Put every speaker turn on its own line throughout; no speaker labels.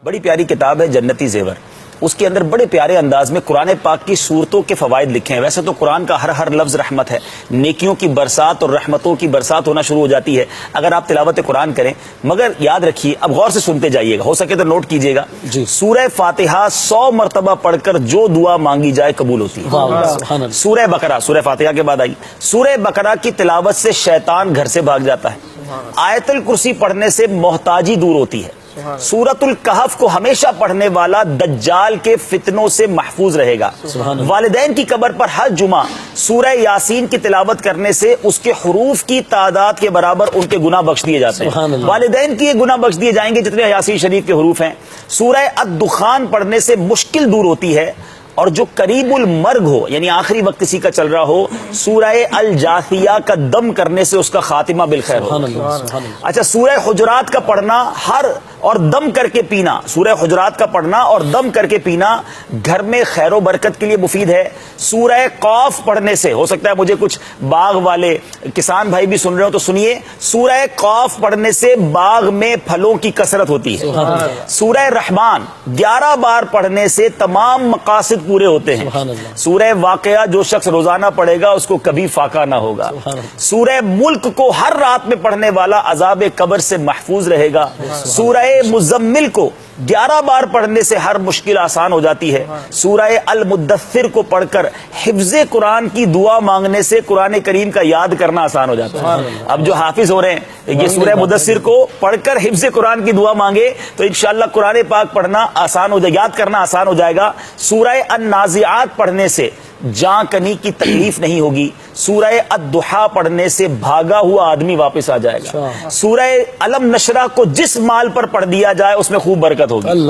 بڑی پیاری کتاب ہے جنتی زیور. اس کے اندر بڑے پیارے انداز میں قرآن پاک کی صورتوں کے فوائد لکھے ہیں. ویسے تو قرآن کا ہر لفظ رحمت ہے, نیکیوں کی برسات اور رحمتوں کی برسات ہونا شروع ہو جاتی ہے اگر آپ تلاوت قرآن کریں. مگر یاد رکھیے, اب غور سے سنتے جائیے گا, ہو سکے تو نوٹ کیجیے گا. سورہ فاتحہ 100 مرتبہ پڑھ کر جو دعا مانگی جائے قبول ہوتی ہے. سورہ بقرہ سورہ فاتحہ کے بعد آئی. سورہ بقرہ کی تلاوت سے شیطان گھر سے بھاگ جاتا ہے. آیت الکرسی پڑھنے سے محتاجی دور ہوتی ہے. سورۃ الکہف کو ہمیشہ پڑھنے والا دجال کے فتنوں سے محفوظ رہے گا. والدین کی قبر پر ہر جمعہ سورہ یاسین کی تلاوت کرنے سے اس کے حروف کی تعداد کے برابر ان کے گناہ بخش دیے جاتے ہیں. والدین کے گناہ بخش دیے جائیں گے جتنے یاسین شریف کے حروف ہیں. سورہ الدخان پڑھنے سے مشکل دور ہوتی ہے. اور جو قریب المرگ ہو, یعنی آخری وقت کسی کا چل رہا ہو, سورہ الجاثیہ کا دم کرنے سے اس کا خاتمہ بالخیر ہو. اچھا, سورہ حجرات کا پڑھنا اور دم کر کے پینا, سورہ حجرات کا پڑھنا اور دم کر کے پینا گھر میں خیر و برکت کے لیے مفید ہے. سورہ قاف پڑھنے سے, ہو سکتا ہے مجھے کچھ باغ والے کسان بھائی بھی سن رہے ہو تو سنیے, سورہ قاف پڑھنے سے باغ میں پھلوں کی کثرت ہوتی ہے. سورہ رحمان 11 بار پڑھنے سے تمام مقاصد پورے ہوتے ہیں. سورہ واقعہ جو شخص روزانہ پڑھے گا اس کو کبھی فاقہ نہ ہوگا. سورہ ملک کو ہر رات میں پڑھنے والا عذاب قبر سے محفوظ رہے گا. سورہ مزمل کو 11 بار پڑھنے سے ہر مشکل آسان ہو جاتی ہے. سورہ المدثر کو پڑھ کر حفظ قرآن کی دعا مانگنے سے قرآن کریم کا یاد کرنا آسان ہو جاتا ہے. اب جو حافظ ہو رہے ہیں یہ سورہ مدثر کو پڑھ کر حفظ قرآن کی دعا مانگے تو انشاءاللہ قرآن پاک پڑھنا آسان ہو جائے, یاد کرنا آسان ہو جائے گا. سورہ النازعات پڑھنے سے جاں کنی کی تکلیف نہیں ہوگی. سورہ الضحیٰ پڑھنے سے بھاگا ہوا آدمی واپس آ جائے گا. سورہ علم نشرہ کو جس مال پر پڑھ دیا جائے اس میں خوب برکت ہوگی.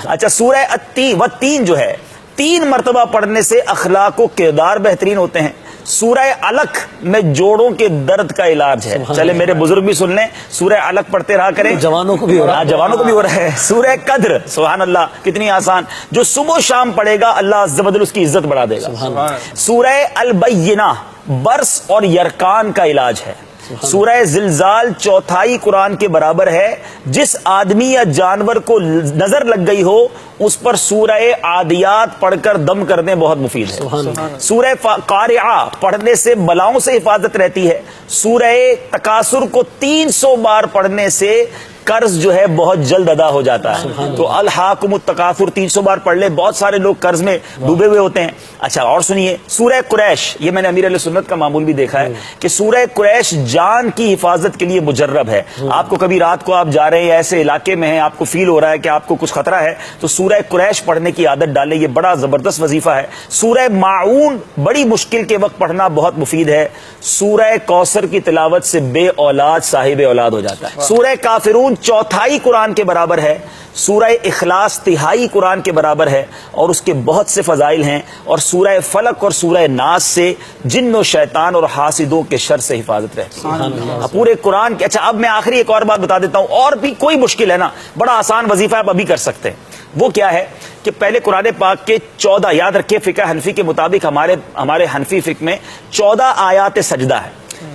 اچھا, سورہ التین جو ہے 3 مرتبہ پڑھنے سے اخلاق و کردار بہترین ہوتے ہیں. سورہ علق میں جوڑوں کے درد کا علاج ہے. چلے میرے بزرگ بھی سن لیں, سورہ علق پڑھتے رہا کریں, جوانوں کو بھی ہو رہا ہے. سورہ قدر, سبحان اللہ, کتنی آسان, جو صبح شام پڑھے گا اللہ عز و جل اس کی عزت بڑھا دے گا. سورہ البینہ برس اور یرکان کا علاج ہے. سورہ زلزال 4 قرآن کے برابر ہے. جس آدمی یا جانور کو نظر لگ گئی ہو اس پر سورہ عادیات پڑھ کر دم کرنے بہت مفید ہے. سورہ قارعہ پڑھنے سے بلاؤں سے حفاظت رہتی ہے. سورہ تکاثر کو 300 بار پڑھنے سے قرض جو ہے بہت جلد ادا ہو جاتا ہے. تو الحاکم التکاثر 300 بار پڑھ لے, بہت سارے لوگ قرض میں ڈوبے ہوئے ہوتے ہیں. اچھا, اور سنیے سورہ قریش, یہ میں نے امیر علیہ سنت کا معمول بھی دیکھا ہے کہ سورہ قریش جان کی حفاظت کے لیے مجرب ہے. آپ کو کبھی رات کو آپ جا رہے ہیں ایسے علاقے میں ہیں, آپ کو فیل ہو رہا ہے کہ آپ کو کچھ خطرہ ہے, تو سورہ قریش پڑھنے کی عادت ڈالیں, یہ بڑا زبردست وظیفہ ہے. سورہ ماعون بڑی مشکل کے وقت پڑھنا بہت مفید ہے. سورہ کوثر کی تلاوت سے بے اولاد صاحب اولاد ہو جاتا ہے. سورہ کافرون 4 قرآن کے برابر ہے. سورہ اخلاص 3 قرآن کے برابر ہے اور اس کے بہت سے فضائل ہیں. اور سورہ فلق اور سورہ ناس سے جن و شیطان اور حاسدوں کے شر سے حفاظت رہتی ہے پورے قرآن کے. اچھا, اب میں آخری ایک اور بات بتا دیتا ہوں, اور بھی کوئی مشکل ہے نا, بڑا آسان وظیفہ آپ ابھی کر سکتے ہیں. وہ کیا ہے کہ پہلے قرآن پاک کے 14, یاد رکھیں فقہ حنفی کے مطابق ہمارے حنفی فقہ میں 14 آیات سجدہ ہے.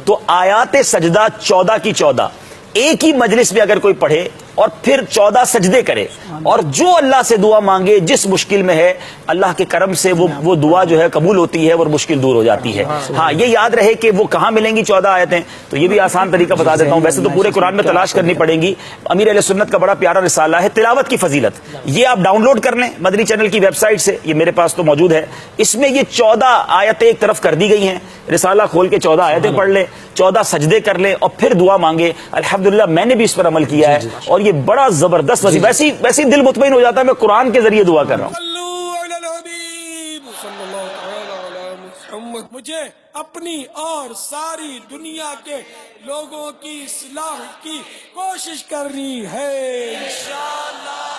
تو آیات سجدہ 14 کی 14 ایک ہی مجلس میں اگر کوئی پڑھے اور پھر 14 سجدے کرے اور جو اللہ سے دعا مانگے جس مشکل میں ہے, اللہ کے کرم سے وہ دعا جو ہے قبول ہوتی ہے اور مشکل دور ہو جاتی ہے. ہاں, یہ یاد رہے کہ وہ کہاں ملیں گی 14 آیتیں, تو یہ بھی آسان طریقہ بتا دیتا ہوں. ویسے تو پورے قرآن میں تلاش کرنی پڑیں گی. امیر علیہ سنت کا بڑا پیارا رسالہ ہے تلاوت کی فضیلت, یہ آپ ڈاؤن لوڈ کر لیں مدنی چینل کی ویب سائٹ سے, یہ میرے پاس تو موجود ہے. اس میں یہ 14 آیتیں ایک طرف کر دی گئی ہیں. رسالہ کھول کے 14 آیتیں پڑھ لیں, 14 سجدے کر لیں اور پھر دعا مانگے. الحمدللہ میں نے بھی اس پر عمل کیا ہے اور یہ بڑا زبردست وظیفہ. ویسی دل مطمئن ہو جاتا ہے میں قرآن کے ذریعے دعا کر رہا ہوں.
مجھے اپنی اور ساری دنیا کے لوگوں کی اصلاح کی کوشش کرنی ہے انشاءاللہ.